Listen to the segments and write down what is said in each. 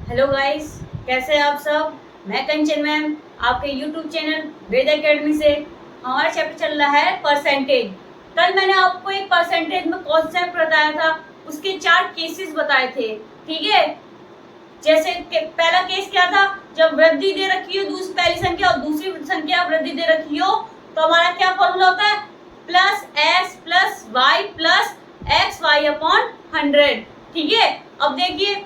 Hello guys, कैसे हैं आप सब। मैं कंचन मैम, आपके यूट्यूब चैनल वेद एकेडमी से। हमारा चैप्टर चल रहा है परसेंटेज। कल मैंने आपको एक परसेंटेज में कॉन्सेप्ट बताया था, उसके 4 केसेस बताए थे। ठीक है, जैसे पहला केस क्या था, जब वृद्धि दे रखी हो पहली संख्या और दूसरी संख्या वृद्धि दे रखी हो, तो हमारा क्या फॉर्मूला होता है, plus X plus Y plus X Y upon 100। ठीक है, अब देखिए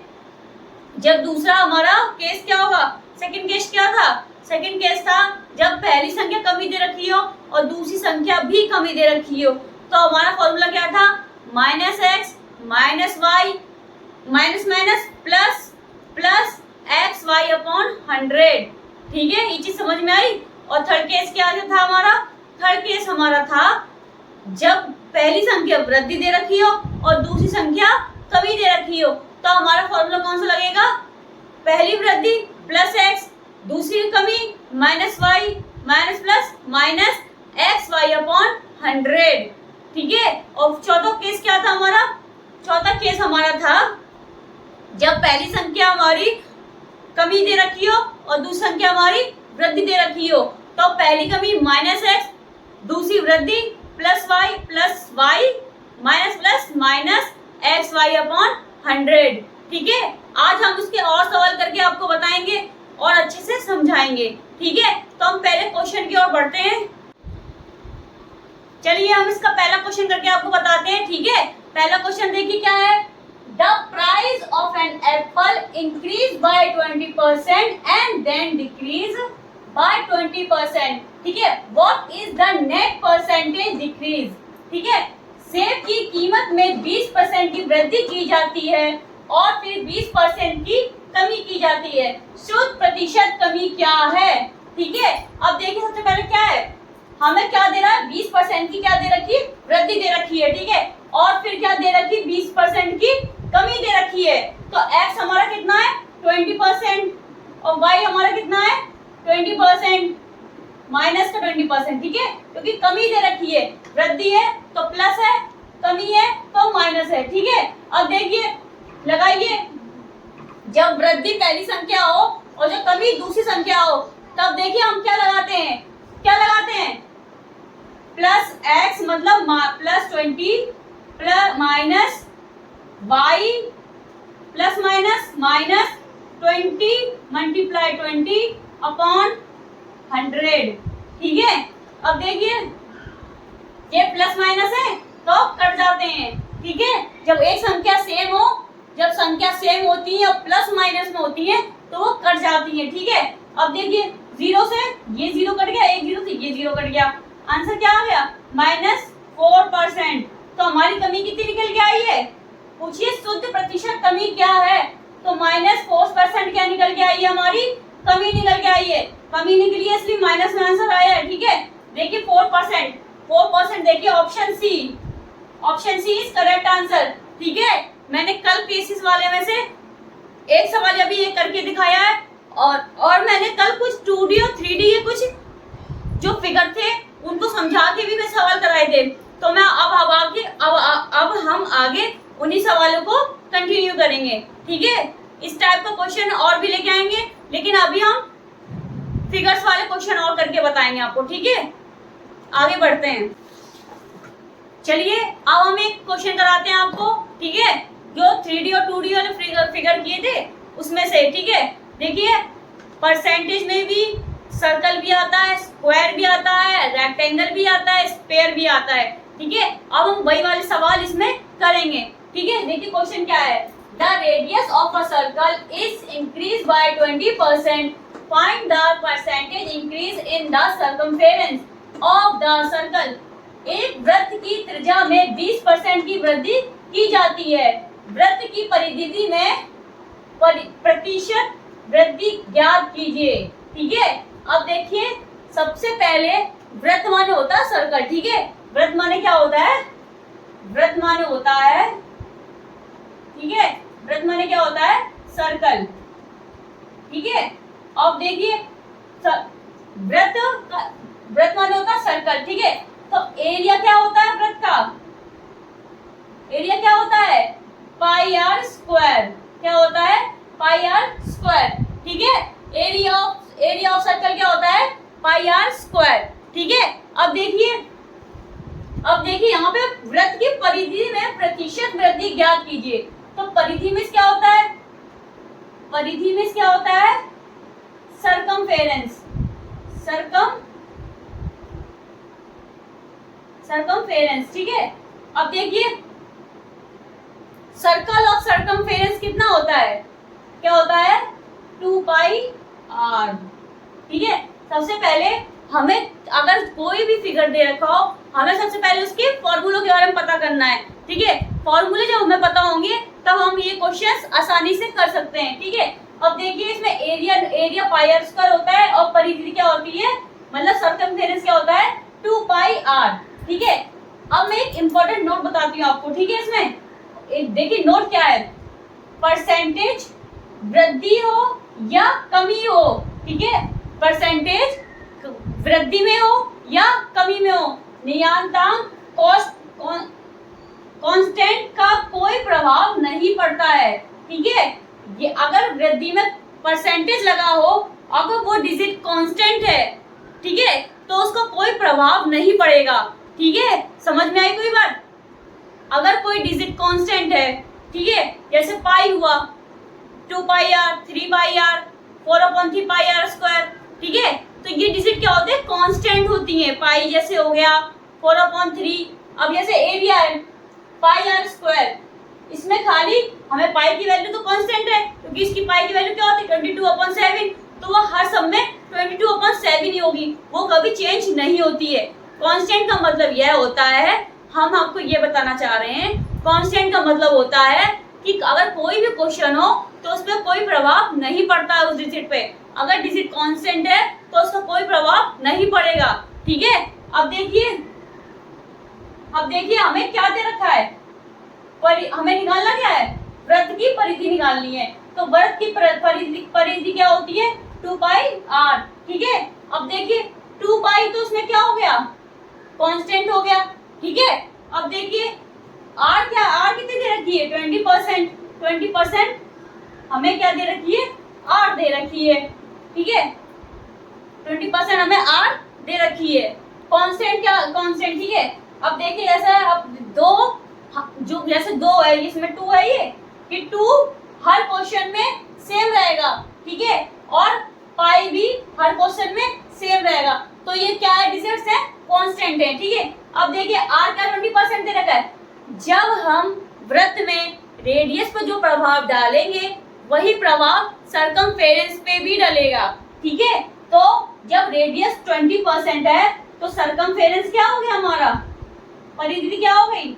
जब दूसरा हमारा केस क्या होगा, सेकंड केस क्या था, सेकंड केस था जब पहली संख्या कमी दे रखी हो और दूसरी संख्या भी कमी दे रखी हो, तो हमारा फॉर्मूला क्या था, minus X minus Y minus minus plus plus X Y upon 100। ठीक है, ये चीज समझ में आई। और थर्ड केस क्या था हमारा, थर्ड केस हमारा था जब पहली संख्या वृद्धि दे रखी हो और दूसरी संख्या कमी दे रखी हो, तो हमारा फॉर्मूला कौन सा लगेगा, पहली वृद्धि प्लस एक्स, दूसरी कमी minus Y minus plus minus X Y upon 100। ठीक है, और चौथा केस क्या था हमारा, चौथा केस हमारा था जब पहली संख्या हमारी कमी दे रखी हो और दूसरी संख्या हमारी वृद्धि दे रखी हो, तो पहली कमी माइनस एक्स, दूसरी वृद्धि plus Y minus plus minus X Y upon 100। ठीक है, आज हम उसके और सवाल करके आपको बताएंगे और अच्छे से समझाएंगे। ठीक है, तो हम पहले क्वेश्चन की ओर बढ़ते हैं। चलिए हम इसका पहला क्वेश्चन करके आपको बताते हैं। ठीक है, पहला क्वेश्चन देखिए क्या है, the price of an apple increase by 20% and then decrease by 20%। ठीक है, what is the net percentage decrease. ठीक है, सेब की कीमत में 20% की वृद्धि की जाती है और फिर 20% की कमी की जाती है, शुद्ध प्रतिशत कमी क्या है। ठीक है, अब देखिए सबसे पहले क्या है, हमें क्या दे रहा है, 20% की क्या दे रखी है, वृद्धि दे रखी है। ठीक है, और फिर क्या दे रखी है, 20% की कमी दे रखी है। तो x हमारा कितना है, 20% और y हमारा कितना है, 20% माइनस का 20%। ठीक है, क्योंकि कमी दे रखी है, वृद्धि है तो प्लस है, कमी है तो माइनस है। ठीक है, अब देखिए लगाइए, जब वृद्धि पहली संख्या हो और जब कमी दूसरी संख्या हो, तब देखिए हम क्या लगाते हैं, क्या लगाते हैं, प्लस एक्स मतलब plus 20 plus minus Y plus minus minus 20 multiply 20 upon 100। ठीक है, अब देखिए ये प्लस माइनस है तो कट जाते हैं। ठीक है, जब एक संख्या सेम हो, जब संख्या सेम होती है और प्लस माइनस में होती है तो वो कट जाती है। ठीक है, अब देखिए जीरो से ये जीरो कट गया, एक जीरो से ये जीरो कट गया, आंसर क्या आ गया, -4%। तो हमारी कमी कितनी निकल के आई है, पूछिए शुद्ध प्रतिशत कमी क्या है, तो -4% क्या निकल के आई है, हमारी कमी निकल के आई है। कमी निकली है इसलिए माइनस में आंसर आया है। ठीक है, देखिए 4%, देखिए option C is correct answer. ठीक है, मैंने कल केसेस वाले में से एक सवाल अभी ये करके दिखाया है और मैंने कल कुछ 2D और 3D ये कुछ जो फिगर थे उनको समझा के भी मैं सवाल कराए थे। तो मैं अब हम आगे उन्हीं सवालों को कंटिन्यू करेंगे। ठीक है, इस टाइप का क्वेश्चन और भी लेके आएंगे, लेकिन अभी हम फिगर्स वाले क्वेश्चन और करके बताएंगे आपको। ठीक है, आगे बढ़ते हैं। चलिए अब हम एक क्वेश्चन कराते हैं आपको। ठीक है, जो 3D और 2D वाले फिगर किए थे उसमें से। ठीक है, देखिए परसेंटेज में भी सर्कल भी आता है, स्क्वायर भी आता है, रेक्टेंगल भी आता है, स्क्वायर भी आता है। ठीक है, अब हम वही वाले सवाल इसमें करेंगे। ठीक है, देखिए क्वेश्चन क्या है, the radius of a circle is increase by 20%, find the percentage increase in the circumference of the circle. एक वृत्त की त्रिज्या में 20% की वृद्धि की जाती है, वृत्त की परिधि में प्रतिशत वृद्धि ज्ञात कीजिए। ठीक है, अब देखिए सबसे पहले वृत्त माने होता है सर्कल। ठीक है, वृत्त माने क्या होता है, वृत्त माने होता है, ठीक है, वृत्त माने क्या होता है, सर्कल। ठीक है, अब देखिए वृत्त माने होता है सर्कल। ठीक है, तो एरिया क्या होता है वृत्त का, एरिया क्या होता है, पाई आर स्क्वायर। क्या होता है, पाई आर में प्रतिशत वृद्धि ज्ञात कीजिए। तो परिधि में क्या होता है? परिधि में क्या होता है? सरकमफेरेंस, सरकमफेरेंस, ठीक है। अब देखिए सर्कल ऑफ सरकमफेरेंस कितना होता है? क्या होता है? 2 पाई r, ठीक है। सबसे पहले हमें अगर कोई भी फिगर दे रखा हो, हमें सबसे पहले उसके फॉर्मूलों के बारे में पता करना है, ठीक है। फॉर्मूले जब हमें पता होंगे तब हम ये क्वेश्चंस आसानी से कर सकते हैं, ठीक है। अब देखिए इसमें एरिया पाई r स्क्वायर होता है और परिधि क्या होती है, मतलब सरकमफेरेंस क्या होता है? 2 पाई r, ठीक है। अब मैं एक इम्पोर्टेंट नोट बताती हूँ आपको, ठीक है। इसमें देखिए नोट क्या है, परसेंटेज वृद्धि हो या कमी हो, ठीक है। परसेंटेज वृद्धि में हो या कमी में हो, नियतांक कांस्टेंट का कोई प्रभाव नहीं पड़ता है, ठीक है। ये अगर वृद्धि में परसेंटेज लगा हो, अगर वो डिजिट कांस्टेंट है, ठीक है, तो उसका कोई प्रभाव नहीं पड़ेगा, ठीक है। समझ में आई कोई बात? अगर कोई डिजिट कांस्टेंट है, ठीक है, जैसे पाई हुआ 2 पाई r, 3 पाई r, 4/3 पाई r स्क्वायर, ठीक है। तो ये डिजिट क्या होते हैं? कांस्टेंट होती हैं। पाई जैसे हो गया 4/3। अब जैसे एरिया है पाई r स्क्वायर, इसमें खाली हमें पाई की वैल्यू तो कांस्टेंट है, क्योंकि इसकी पाई की वैल्यू क्या होती है? 22/7। तो वो हर सब में 22/7 ही होगी, वो कभी चेंज नहीं होती है। कांस्टेंट का मतलब यह होता है, हम आपको ये बताना चाह रहे हैं, कांस्टेंट का मतलब होता है कि अगर कोई भी क्वेश्चन हो तो उस पर कोई प्रभाव नहीं पड़ता है उस डिजिट पे। अगर डिजिट कांस्टेंट है तो उसका कोई प्रभाव नहीं पड़ेगा, ठीक है। अब देखिए हमें क्या दे रखा है? हमें निकालना क्या है? वृत्त की परिधि निकालनी है। तो वृत्त की परिधि क्या होती है? 2 पाई r, ठीक है। अब देखिए 2 पाई तो उसमें क्या हो गया? कांस्टेंट हो गया, ठीक है। अब देखिए r कितनी दे रखी है? 20% हमें क्या दे रखी है? r दे रखी है, ठीक है। 20% हमें r दे रखी है। कांस्टेंट कांस्टेंट, ठीक है। अब देखिए ऐसा है, अब जो जैसे 2 है, इसमें 2 है, ये 2 हर क्वेश्चन में सेम रहेगा, ठीक है। और पाई भी हर क्वेश्चन में सेम रहेगा। तो ये क्या है? डिजिट्स है, कांस्टेंट है, ठीक है। अब देखिए r का 20% दे रखा है। जब हम वृत्त में रेडियस पर जो प्रभाव डालेंगे वही प्रभाव सरकमफेरेंस पे भी डलेगा, ठीक है। तो जब रेडियस 20% है तो सरकमफेरेंस क्या हो गया हमारा? परिधि क्या हो गई?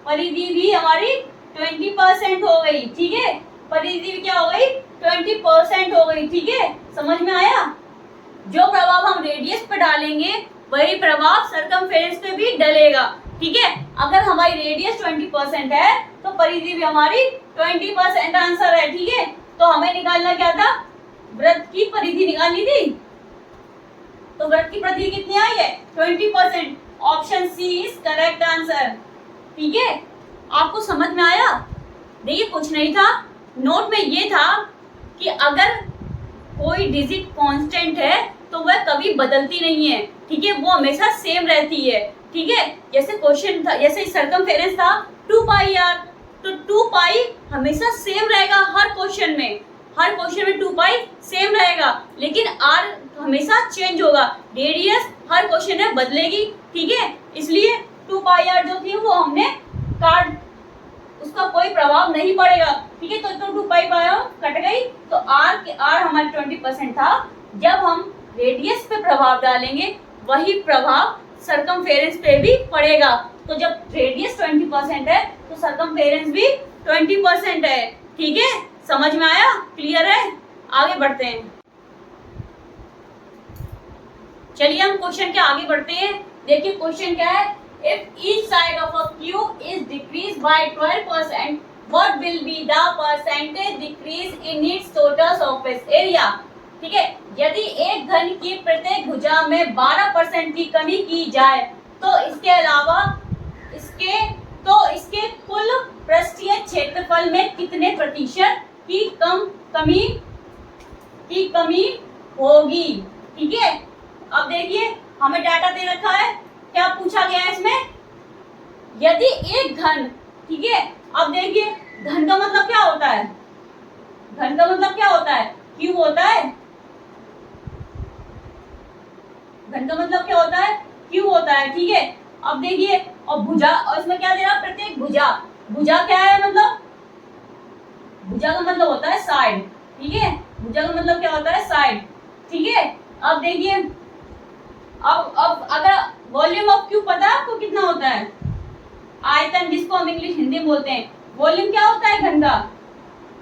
परिधि भी हमारी 20% हो गई, ठीक है। परिधि क्या हो गई? 20% हो गई, ठीक है। समझ में आया? जो प्रभाव हम रेडियस पे डालेंगे वही प्रभाव सरकमफेरेंस पे भी डलेगा, ठीक है। अगर हमारी रेडियस 20% है तो परिधि भी हमारी 20% आंसर है, ठीक है। तो हमें निकालना क्या था? वृत्त की परिधि निकालनी थी। तो वृत्त की परिधि कितनी आई है? 20%। Option C is correct answer, ठीक है। आपको समझ में आया? देखिए कुछ नहीं था, नोट में ये था कि अगर कोई डिजिट कांस्टेंट है तो वह कभी बदलती नहीं है, ठीक है, वो हमेशा सेम रहती है, ठीक है। जैसे क्वेश्चन था, जैसे सरकमफेरेंस था 2 पाई r, तो 2 पाई हमेशा सेम रहेगा हर क्वेश्चन में 2 पाई सेम रहेगा, लेकिन r हमेशा चेंज होगा। रेडियस हर क्वेश्चन में बदलेगी, ठीक है। इसलिए 2 पाई r जो थी वो हमने काट, उसका कोई प्रभाव नहीं पड़ेगा, ठीक है। तो 2 पाई कट गई, तो r हमारे 20% था। जब हम रेडियस पे प्रभाव डालेंगे वही प्रभाव सरकमफेरेंस पे भी पड़ेगा। तो जब रेडियस 20% है तो सरकमफेरेंस भी 20% है, ठीक है। समझ में आया? क्लियर है? आगे बढ़ते हैं। चलिए हम क्वेश्चन के आगे बढ़ते हैं। देखिए क्वेश्चन क्या है? If each side of a cube is decreased by 12%, what will be the percentage decrease in its total surface area? ठीक है, यदि एक घन की प्रत्येक भुजा में 12% की कमी की जाए तो इसके अलावा इसके कुल पृष्ठीय क्षेत्रफल में कितने प्रतिशत की कमी होगी, ठीक है। अब देखिए हमें डाटा दे रखा है, क्या पूछा गया है इसमें? यदि एक घन, ठीक है, अब देखिए घन का मतलब क्या होता है, घन का मतलब क्या होता है, क्यूब होता है, घन का मतलब क्या होता है, क्यूब होता है, ठीक है। अब देखिए, और भुजा, और इसमें क्या दे रहा, प्रत्येक भुजा, भुजा क्या है, मतलब भुजा का मतलब होता है साइड, ठीक है, भुजा का मतलब क्या होता है, साइड, ठीक है। अब देखिए, अब अगर वॉल्यूम ऑफ क्यूब पता है आपको कितना होता है, आयतन, जिसको हम इंग्लिश हिंदी में बोलते हैं, वॉल्यूम क्या होता है घन का,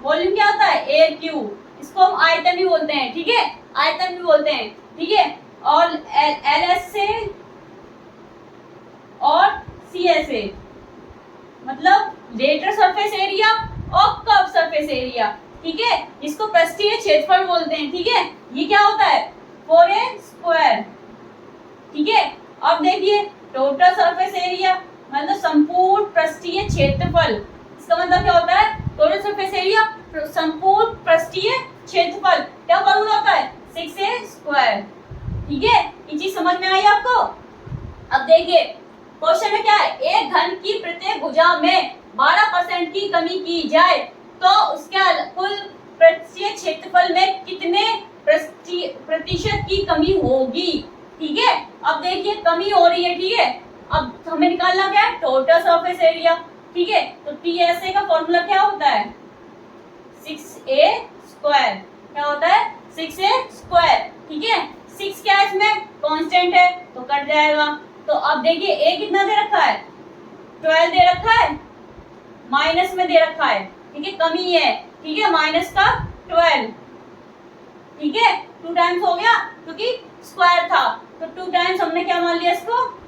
वॉल्यूम क्या होता है, एयर क्यूब, इसको हम आयतन भी बोलते हैं, ठीक है, आयतन भी बोलते हैं, ठीक है। और एल एस से और सी एस ए, मतलब लेटर सरफेस एरिया और कर्व सरफेस एरिया, ठीक है, इसको पृष्ठीय क्षेत्रफल बोलते हैं, ठीक है। ये क्या होता है, 4a स्क्वायर, ठीक है। अब देखिए टोटल सरफेस एरिया मतलब संपूर्ण पृष्ठीय क्षेत्रफल, इसका मतलब क्या होता है, टोटल सरफेस एरिया संपूर्ण पृष्ठीय क्षेत्रफल, क्या फॉर्मूला होता है, 6a स्क्वायर, ठीक है। ये चीज समझ में आई आपको। अब देखिए क्वेश्चन में क्या है, एक घन की प्रत्येक भुजा में 12% की कमी की जाए तो उसके कुल पृष्ठीय क्षेत्रफल में कितने प्रतिशत की कमी होगी, ठीक है। अब देखिए कमी हो रही है, ठीक है, अब हमें निकालना क्या है, टोटल सरफेस एरिया, ठीक है। तो टीएसए का फॉर्मूला क्या होता है, 6a स्क्वायर, क्या होता है, 6a स्क्वायर, ठीक है। 6 क्या है, इसमें कांस्टेंट है तो कट जाएगा। तो अब देखिए a कितना दे रखा है, 12 दे रखा है, माइनस में दे रखा है, ठीक है, कमी है, ठीक है, माइनस का 12, ठीक है, 2 टाइम्स हो गया क्योंकि स्क्वायर था, तो 2 टाइम्स हमने क्या मान लिया, इसको,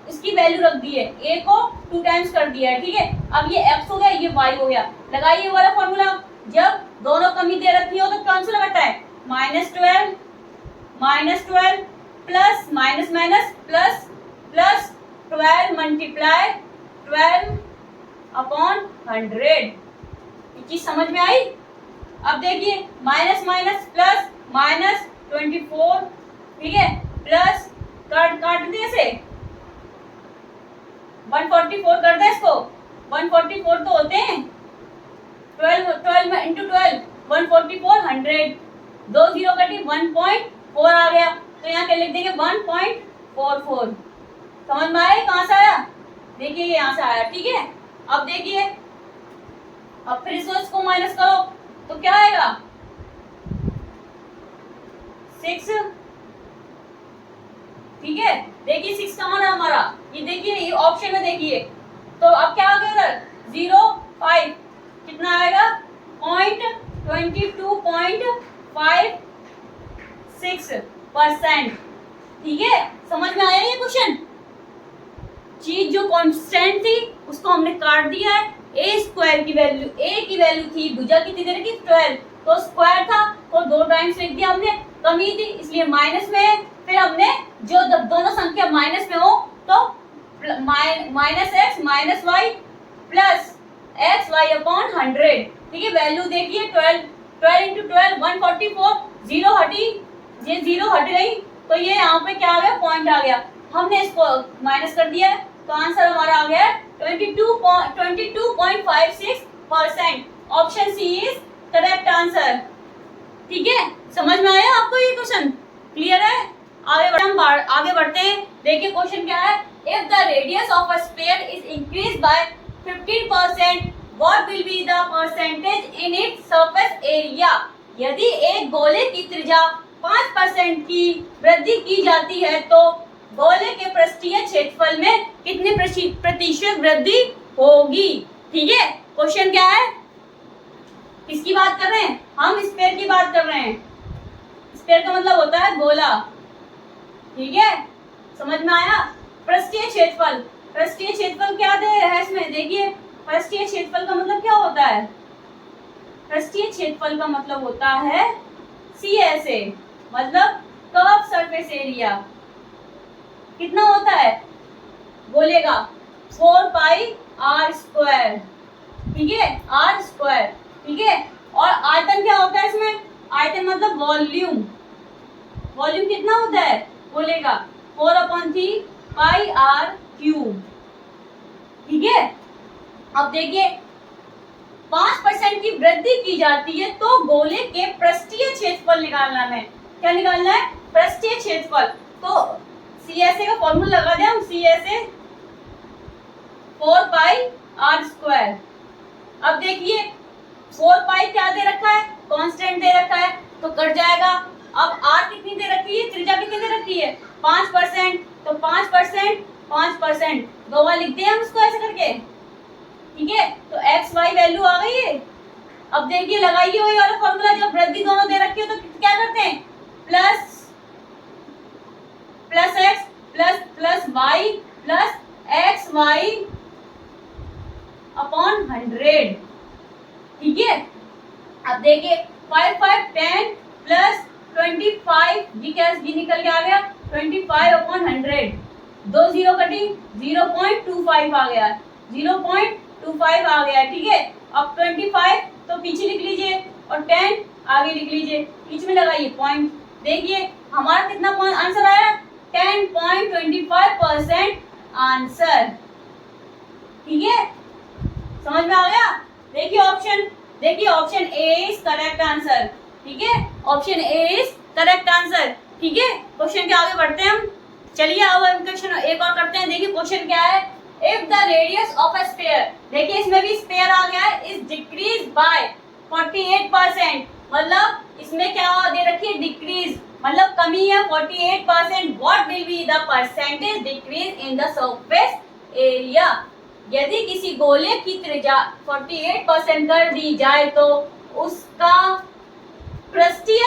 इसकी वैल्यू रख दी है, a को 2 टाइम्स कर दिया है, ठीक है। अब ये x हो गया, ये y हो गया, लगाइए वाला फॉर्मूला, जब दोनों कमी दे रखी हो तो कौन सा लगाता है, -12 plus minus minus plus plus 12 multiply 12 upon 100, ये चीज समझ में आई। अब देखिए माइनस माइनस प्लस -24, ठीक है, प्लस काट दे से 144 कर दे इसको, 144 तो होते हैं 12 में इंटू 12 144 100, 2 जीरो कटी 1.4 आ गया, तो यहाँ क्या लिख देंगे 1.44, समझ में आया कहाँ से आया, देखिए ये यहाँ से आया, ठीक है। अब देखिए, अब फिर इसको माइनस करो तो क्या आएगा, 6, ठीक है। देखिए 6 कहाँ है हमारा, ये देखिए ये ऑप्शन में देखिए, तो अब क्या आ गया इधर 0.5, कितना आएगा 22.56%, ठीक है। समझ में आया ये क्वेश्चन, चीज जो कांस्टेंट थी उसको हमने काट दिया है, a स्क्वायर की वैल्यू, a की वैल्यू थी, भुजा कितनी दे रखी 12, तो स्क्वायर था तो 2 टाइम्स लिख दिया हमने, कमी थी इसलिए माइनस में है, फिर हमने जो दोनों संख्या माइनस में हो तो minus X minus Y plus X Y upon 100, ठीक है। वैल्यू देखिए 12 इंटू 12 144, जीरो हटी, ये जीरो हट गई तो ये यहाँ पे क्या आ गया, पॉइंट आ गया, हमने इसको माइनस कर दिया है तो आंसर हमारा आ गया 22.56%, option C is correct answer, ठीक है। समझ में आया आपको ये क्वेश्चन, क्लियर है। आगे बढ़ते हैं, देखिए क्वेश्चन क्या है, if the radius of a sphere is increase by 15%, what will be the percentage in its surface area, यदि एक गोले की त्रिज्या 5% की वृद्धि की जाती है तो गोले के पृष्ठीय क्षेत्रफल में कितने प्रतिशत वृद्धि होगी, ठीक है। क्वेश्चन क्या है, किसकी बात कर रहे हैं, हम स्फीयर की बात कर रहे हैं, स्फीयर का मतलब होता है गोला, ठीक है, समझ में आया। पृष्ठीय क्षेत्रफल, पृष्ठीय क्षेत्रफल क्या दे है इसमें, देखिए पृष्ठीय क्षेत्रफल का मतलब क्या होता है, पृष्ठीय क्षेत्रफल का मतलब होता है CSA, मतलब कर्व सरफेस एरिया, कितना होता है गोले का 4 पाई r स्क्वायर, ठीक है, r स्क्वायर, ठीक है। और आयतन क्या होता है इसमें, आयतन मतलब वॉल्यूम, वॉल्यूम कितना होता है गोले का 4/3 पाई r क्यूब, ठीक है। अब देखिए 5% की वृद्धि की जाती है तो गोले के पृष्ठीय क्षेत्रफल निकालना है। क्या निकालना है? पृष्ठीय क्षेत्रफल। तो CSA का फॉर्मूला लगा दें हम, CSA 4 पाई आर स्क्वायर। अब देखिए 4 पाई क्या दे रखा है? कांस्टेंट दे रखा है, तो कट जाएगा। अब आर कितनी दे रखी है? त्रिज्या कितनी दे रखी है? 5%, तो 5%, 5%, दो बार लिखते हैं हम उसको ऐसे करके, ठीक है। तो एक्स वाई वैल्यू आ गई है। अब देखिए लगाइए वही वाला फॉर्मूला, जब वृद्धि दोनों दे रखी हो तो क्या करते हैं? Plus X plus Y plus X Y upon 100, ठीक है। अब देखिए 5 5 10 प्लस 25, जी क्या जी निकल के आ गया 25 अपॉन 100, दो जीरो कटी 0.25 आ गया, 0.25 आ गया, ठीक है। अब 25 तो पीछे लिख लीजिए और 10 आगे लिख लीजिए, बीच में लगाइए पॉइंट। देखिए हमारा कितना पॉइंट आंसर आया? 10.25% आंसर, ठीक है। समझ में आ गया? देखिए option A is correct answer, ठीक है। Option A is correct answer, ठीक है। क्वेश्चन के आगे बढ़ते हैं हम। चलिए अब हम क्वेश्चन एक और करते हैं। देखिए क्वेश्चन क्या है? If the radius of a sphere, देखिए इसमें भी स्फीयर आ गया है, इज डिक्रीज बाय 48%, मतलब इसमें क्या दे रखी है? डिक्रीज, मतलब कमी है 48%। What will be the percentage decrease in the surface area? यदि किसी गोले की त्रिज्या 48% कर दी जाए तो उसका पृष्ठीय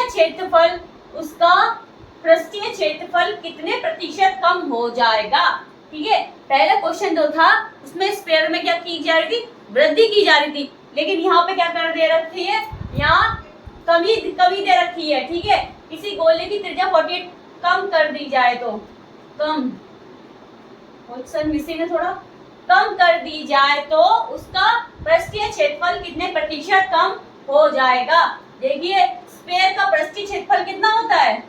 क्षेत्रफल कितने प्रतिशत कम हो जाएगा? ठीक है। पहला क्वेश्चन जो था उसमें स्फीयर में क्या की जा रही थी? वृद्धि की जा रही थी, लेकिन यहाँ पे क्या कर दे रखी है? यहाँ कमी दे रखी है, ठीक है। किसी गोले की त्रिज्या 48 कम कर दी जाए तो, कम क्वेश्चन मिसिंग है थोड़ा, कम कर दी जाए तो उसका पृष्ठीय क्षेत्रफल कितने प्रतिशत कम हो जाएगा? देखिए स्फीयर का पृष्ठीय क्षेत्रफल कितना होता है?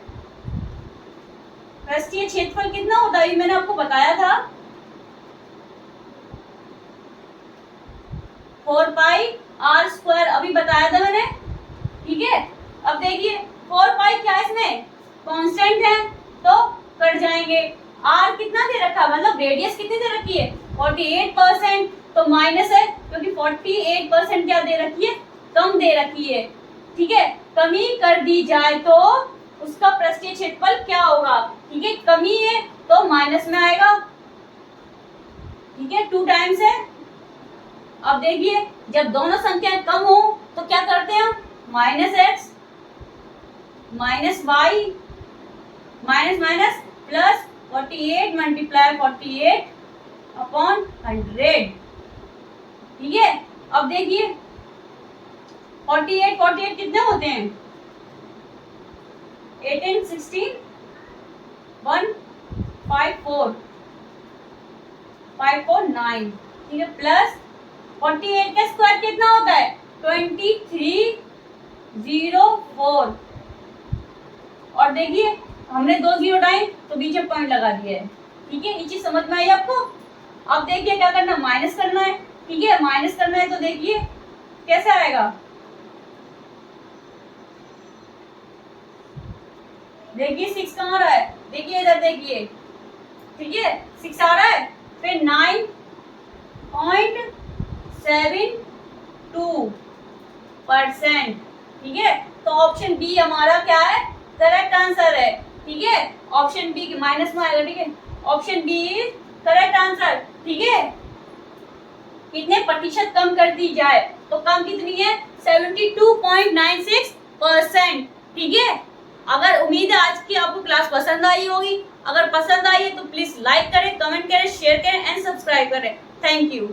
पृष्ठीय क्षेत्रफल कितना होता है? ये मैंने आपको बताया था, 4 पाई आर स्क्वायर, अभी बताया था मैंने, ठीक है। अब देखिए 4 पाई क्या इसमें कांस्टेंट है तो कट जाएंगे। आर कितना दे रखा है, मतलब रेडियस कितनी दे रखी है? 48%, तो माइनस है क्योंकि 48% क्या दे रखी है? कम दे रखी है, ठीक है। कमी कर दी जाए तो उसका पृष्ठीय क्षेत्रफल क्या होगा? ठीक है, कमी है तो माइनस में आएगा, ठीक है, 2 टाइम्स है। अब देखिए जब दोनों संख्याएं कम हो तो क्या करते हैं हम? Minus X minus Y minus minus plus 48 multiply 48 upon 100, ठीक है। अब देखिए 48 कितने होते हैं? 18 16 154 549, ठीक है, प्लस 48 का स्क्वायर कितना होता है? 2304, और देखिए हमने 2 जीरो टाइम तो बीच में पॉइंट लगा दिया है, ठीक है। ये चीज समझ में आई आपको? अब देखिए क्या करना, माइनस करना है, ठीक है। माइनस करना है तो देखिए कैसे आएगा, देखिए 6 कहाँ आ रहा है? देखिए इधर देखिए, ठीक है, 6 आ रहा है, फिर 9.72%, ठीक है। तो ऑप्शन बी हमारा क्या है? करेक्ट आंसर है, ठीक है। ऑप्शन बी माइनस में आएगा, ठीक है। Option B is correct answer, ठीक है। कितने प्रतिशत कम कर दी जाए तो कम कितनी है? 72.96%, ठीक है। अगर उम्मीद है आज की आपको क्लास पसंद आई होगी। अगर पसंद आई है तो प्लीज लाइक करें, कमेंट करें, शेयर करें एंड सब्सक्राइब करें। Thank you.